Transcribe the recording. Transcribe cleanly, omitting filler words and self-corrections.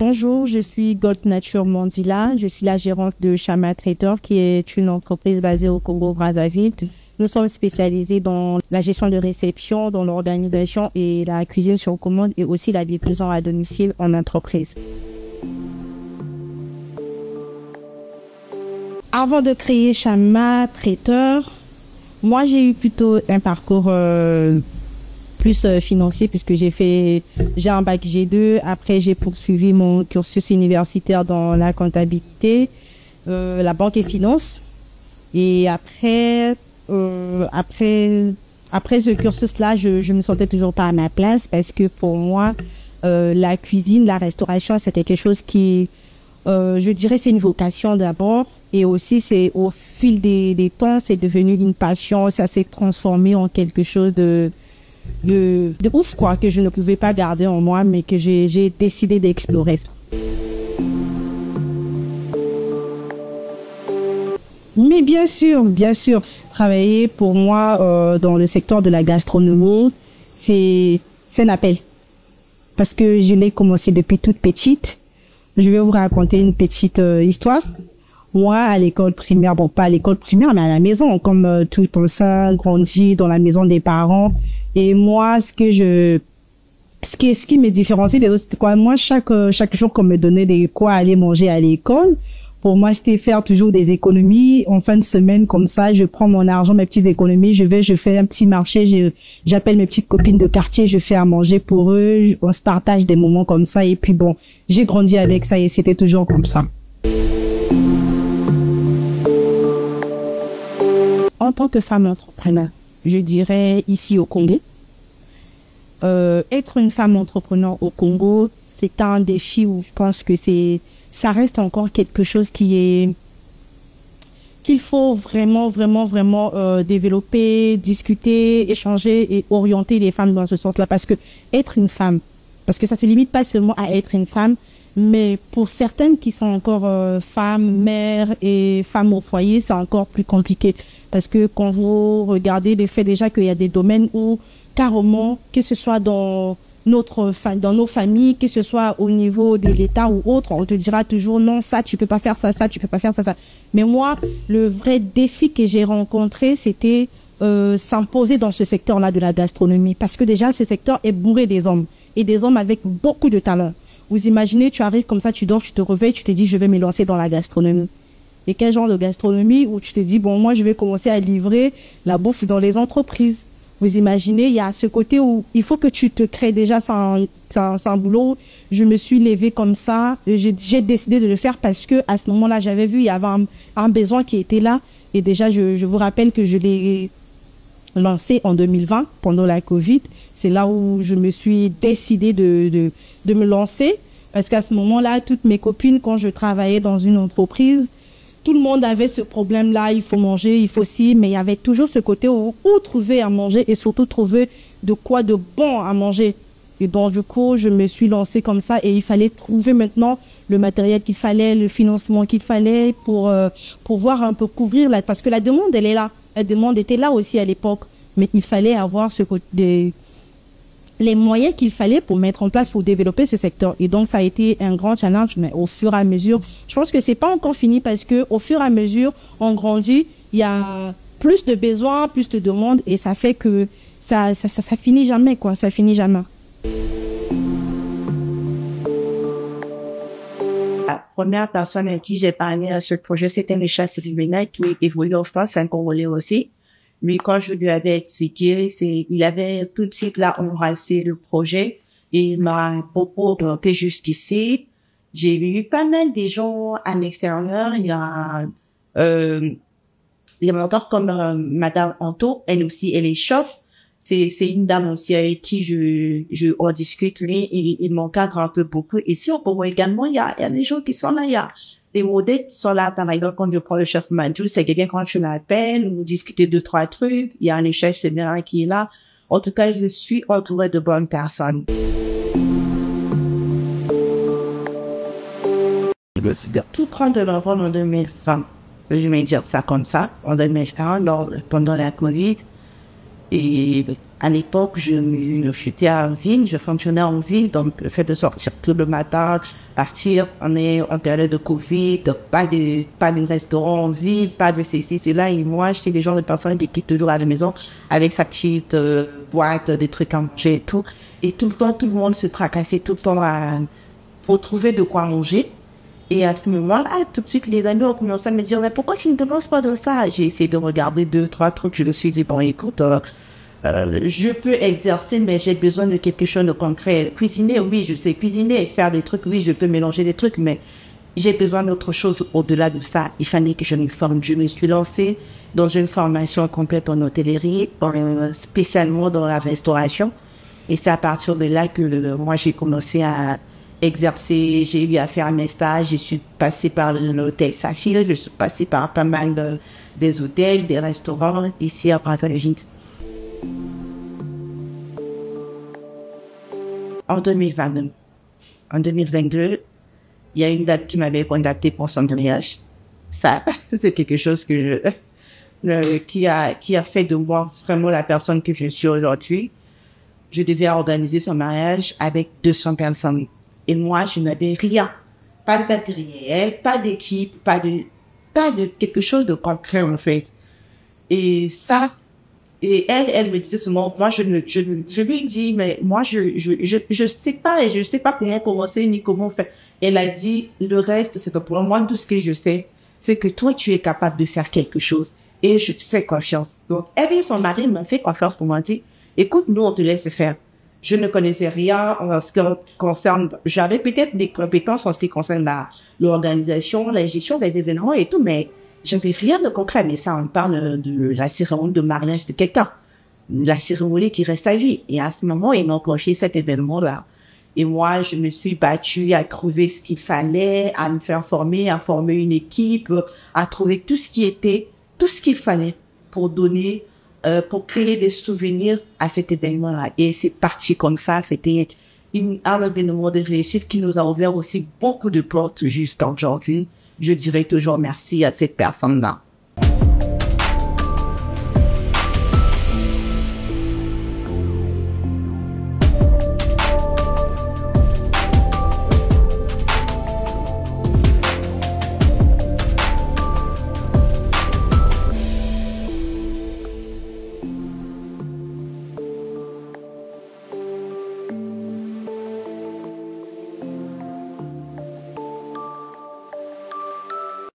Bonjour, je suis Gold Nature Mandila. Je suis la gérante de Chama Traiteur, qui est une entreprise basée au Congo-Brazzaville. Nous sommes spécialisés dans la gestion de réception, dans l'organisation et la cuisine sur commande et aussi la livraison à domicile en entreprise. Avant de créer Chama Traiteur, moi j'ai eu plutôt un parcours plus financier puisque j'ai un bac G2. Après j'ai poursuivi mon cursus universitaire dans la comptabilité, la banque et finance. Et après ce cursus-là, je me sentais toujours pas à ma place parce que pour moi, la cuisine, la restauration, c'était quelque chose qui, je dirais, c'est une vocation d'abord. Et aussi, c'est au fil des temps, c'est devenu une passion. Ça s'est transformé en quelque chose de ouf, quoi, que je ne pouvais pas garder en moi, mais que j'ai décidé d'explorer. Mais bien sûr, travailler pour moi dans le secteur de la gastronomie, c'est un appel. Parce que je l'ai commencé depuis toute petite. Je vais vous raconter une petite histoire. Moi, à l'école primaire, bon, pas à l'école primaire, mais à la maison, comme tout ça, grandi dans la maison des parents. Et moi, ce qui me différencie des autres, c'était quoi? Moi, chaque jour qu'on me donnait des quoi aller manger à l'école, pour moi, c'était faire toujours des économies. En fin de semaine, comme ça, je prends mon argent, mes petites économies, je fais un petit marché, j'appelle mes petites copines de quartier, je fais à manger pour eux, on se partage des moments comme ça. Et puis bon, j'ai grandi avec ça et c'était toujours comme ça. En tant que femme entrepreneur, je dirais ici au Congo, être une femme entrepreneur au Congo, c'est un défi où je pense que ça reste encore quelque chose qu'il faut vraiment développer, discuter, échanger et orienter les femmes dans ce sens-là. Parce que être une femme, parce que ça se limite pas seulement à être une femme, mais pour certaines qui sont encore femmes, mères et femmes au foyer, c'est encore plus compliqué. Parce que quand vous regardez le fait déjà qu'il y a des domaines où carrément, que ce soit dans nos familles, que ce soit au niveau de l'État ou autre, on te dira toujours non, ça tu peux pas faire ça, tu peux pas faire ça. Mais moi, le vrai défi que j'ai rencontré, c'était s'imposer dans ce secteur-là de la gastronomie. Parce que déjà, ce secteur est bourré des hommes et des hommes avec beaucoup de talent. Vous imaginez, tu arrives comme ça, tu dors, tu te réveilles, tu te dis je vais me lancer dans la gastronomie. Et quel genre de gastronomie où tu te dis bon, moi je vais commencer à livrer la bouffe dans les entreprises. Vous imaginez, il y a ce côté où il faut que tu te crées déjà sans boulot. Je me suis levée comme ça. J'ai décidé de le faire parce que à ce moment-là, j'avais vu il y avait un besoin qui était là. Et déjà, je vous rappelle que je l'ai lancé en 2020 pendant la Covid. C'est là où je me suis décidée de me lancer parce qu'à ce moment-là, toutes mes copines, quand je travaillais dans une entreprise, tout le monde avait ce problème-là, il faut manger, il faut ci, mais il y avait toujours ce côté où trouver à manger et surtout trouver de quoi de bon à manger. Et donc, du coup, je me suis lancée comme ça et il fallait trouver maintenant le matériel qu'il fallait, le financement qu'il fallait pour pouvoir un peu couvrir parce que la demande, elle est là. La demande était là aussi à l'époque, mais il fallait avoir les moyens qu'il fallait pour mettre en place, pour développer ce secteur. Et donc, ça a été un grand challenge, mais au fur et à mesure, je pense que c'est pas encore fini parce que au fur et à mesure, on grandit, il y a plus de besoins, plus de demandes et ça fait que ça finit jamais, quoi. Ça finit jamais. La première personne à qui j'ai parlé à ce projet, c'était Michel Sylvain, qui évolue en France, c'est un Congolais aussi. Mais quand je lui avais expliqué, il avait tout de suite là embrassé le projet et il m'a proposé jusqu'ici. J'ai eu pas mal de gens à l'extérieur. Il y a des mentors comme Madame Anto, elle aussi, elle est chef. C'est une dame aussi avec qui on discute. Lui, il m'encadre un peu beaucoup. Ici, on peut voir également, il y a des gens qui sont là, il y a des modèles qui sont là. Par exemple, quand je prends le chef Madjou, c'est quelqu'un quand je l'appelle, vous discutez 2-3 trucs. Il y a un chef sénégalais qui est là. En tout cas, je suis entourée de bonnes personnes. Tout prend de l'enfant en 2020. Je vais dire ça comme ça. En 2020, pendant la Covid. Et À l'époque, j'étais en ville, je fonctionnais en ville, donc le fait de sortir tout le matin, partir, on est en période de Covid, pas de restaurant en ville, pas de ceci, cela, et moi, j'étais des gens de personnes qui quittent toujours à la maison avec sa petite boîte, des trucs à manger et tout. Et tout le temps, tout le monde se tracassait tout le temps pour trouver de quoi manger. Et à ce moment-là, tout de suite, les amis ont commencé à me dire, mais pourquoi tu ne te lances pas de ça? J'ai essayé de regarder 2, 3 trucs, je me suis dit, bon, écoute, je peux exercer, mais j'ai besoin de quelque chose de concret. Cuisiner, oui, je sais cuisiner. Faire des trucs, oui, je peux mélanger des trucs, mais j'ai besoin d'autre chose au-delà de ça. Il fallait que je me forme. Je me suis lancée dans une formation complète en hôtellerie, spécialement dans la restauration. Et c'est à partir de là que moi, j'ai commencé à exercer. J'ai eu à faire mes stages. Je suis passée par l'hôtel Saphir. Je suis passée par pas mal des hôtels, des restaurants ici à Brazzaville. En 2022. En 2022, il y a une date qui m'avait contacté pour son mariage. Ça, c'est quelque chose qui a fait de moi vraiment la personne que je suis aujourd'hui. Je devais organiser son mariage avec 200 personnes. Et moi, je n'avais rien. Pas de matériel, pas d'équipe, pas de quelque chose de concret, en fait. Et ça, et elle me disait seulement, moi, je lui dis, mais moi, je sais pas, et je sais pas comment commencer, ni comment faire. Elle a dit, le reste, c'est que pour moi, tout ce que je sais, c'est que toi, tu es capable de faire quelque chose. Et je te fais confiance. Donc, elle et son mari m'ont fait confiance pour m'ont dit, écoute, nous, on te laisse faire. Je ne connaissais rien en ce qui concerne, j'avais peut-être des compétences en ce qui concerne l'organisation, la gestion des événements et tout, mais j'avais rien de concret. Mais ça, on parle de la cérémonie de mariage de quelqu'un. La cérémonie qui reste à vie. Et à ce moment, ils m'ont confié cet événement-là. Et moi, je me suis battue à trouver ce qu'il fallait, à me faire former, à former une équipe, à trouver tout ce qu'il fallait pour donner, pour créer des souvenirs à cet événement-là. Et c'est parti comme ça. C'était un événement de réussite qui nous a ouvert aussi beaucoup de portes juste aujourd'hui. Je dirais toujours merci à cette personne-là.